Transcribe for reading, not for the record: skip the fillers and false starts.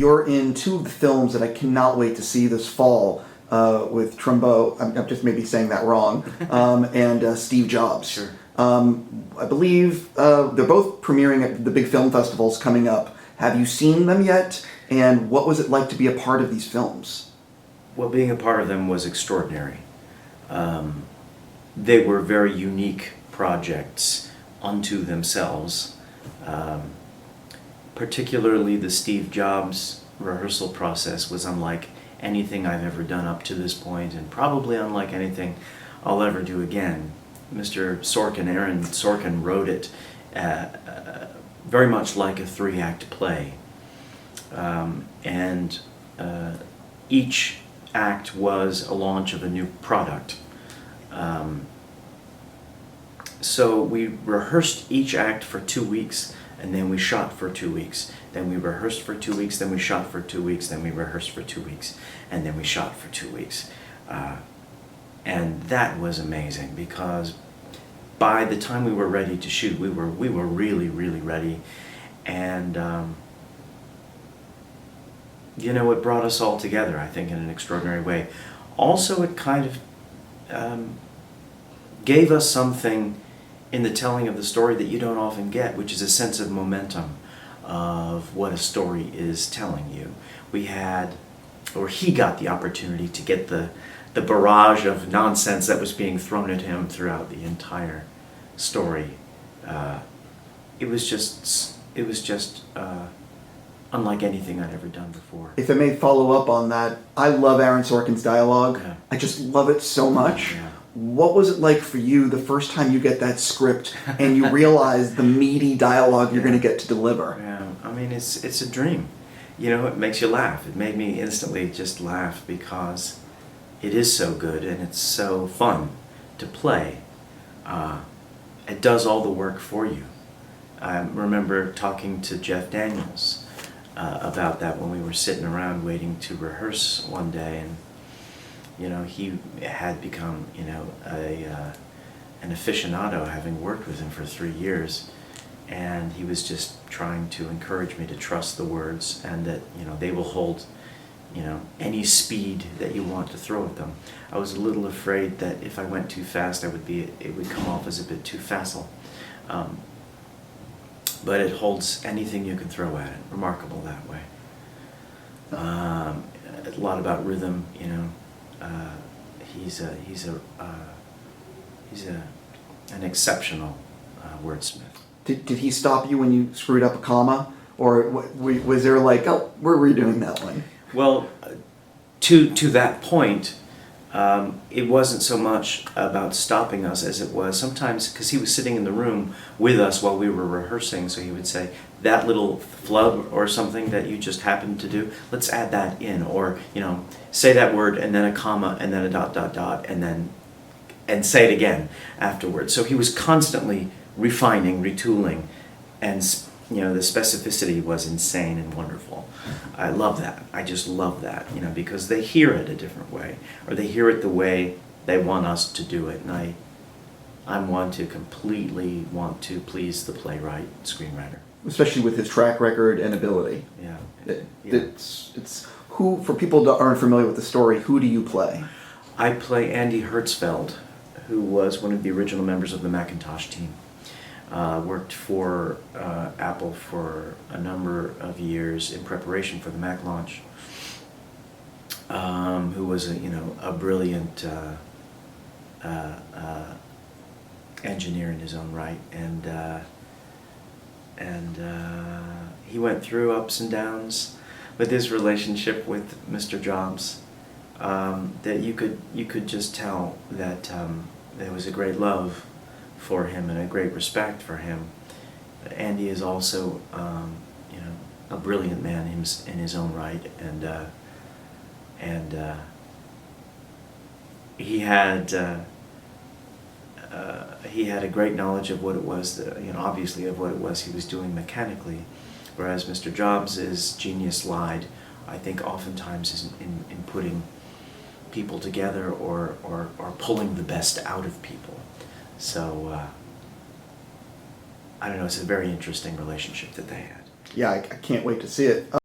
you're in two of the films that I cannot wait to see this fall with Trumbo, I'm just maybe saying that wrong, and Steve Jobs. Sure. I believe they're both premiering at the big film festivals coming up. Have you seen them yet? And what was it like to be a part of these films? Well, being a part of them was extraordinary. They were very unique projects unto themselves. Particularly the Steve Jobs rehearsal process was unlike anything I've ever done up to this point, and probably unlike anything I'll ever do again. Mr. Sorkin, Aaron Sorkin, wrote it very much like a three-act play. And each act was a launch of a new product. So we rehearsed each act for 2 weeks, and then we shot for 2 weeks. Then we rehearsed for 2 weeks, then we shot for 2 weeks, then we rehearsed for 2 weeks, and then we shot for 2 weeks. And that was amazing, because by the time we were ready to shoot, we were really, really ready. And you know, it brought us all together, I think, in an extraordinary way. Also, it kind of gave us something in the telling of the story that you don't often get, which is a sense of momentum of what a story is telling you. We had, or he got the opportunity to get the barrage of nonsense that was being thrown at him throughout the entire story. It was just unlike anything I'd ever done before. If I may follow up on that, I love Aaron Sorkin's dialogue. Yeah. I just love it so much. Yeah. What was it like for you the first time you get that script and you realize the meaty dialogue you're going to get to deliver? Yeah, I mean, it's a dream. You know, it makes you laugh. It made me instantly just laugh, because it is so good and it's so fun to play. It does all the work for you. I remember talking to Jeff Daniels about that when we were sitting around waiting to rehearse one day, and you know, he had become, you know, an aficionado, having worked with him for 3 years, and he was just trying to encourage me to trust the words, and that, you know, they will hold, you know, any speed that you want to throw at them. I was a little afraid that if I went too fast, it would come off as a bit too facile. But it holds anything you can throw at it. Remarkable that way. A lot about rhythm, you know. He's an exceptional wordsmith. Did he stop you when you screwed up a comma? Or was there like, oh, we're redoing that one? Well, to that point, it wasn't so much about stopping us as it was sometimes, because he was sitting in the room with us while we were rehearsing, so he would say, that little flub or something that you just happened to do, let's add that in, or, you know, say that word and then a comma and then a dot dot dot and say it again afterwards. So he was constantly refining, retooling, and you know, the specificity was insane and wonderful. I love that. I just love that, you know, because they hear it a different way, or they hear it the way they want us to do it. And I want to completely please the playwright, screenwriter. Especially with his track record and ability. Yeah. It's who, for people that aren't familiar with the story, who do you play? I play Andy Hertzfeldt, who was one of the original members of the Macintosh team. Worked for Apple for a number of years in preparation for the Mac launch. Who was a brilliant engineer in his own right, and he went through ups and downs with his relationship with Mr. Jobs. That you could just tell that there was a great love for him and a great respect for him. Andy is also, a brilliant man in his own right, and he had a great knowledge of what it was that, obviously of what it was he was doing mechanically, whereas Mr. Jobs' genius lied, I think, oftentimes in putting people together or pulling the best out of people. So, I don't know, it's a very interesting relationship that they had. Yeah, I can't wait to see it.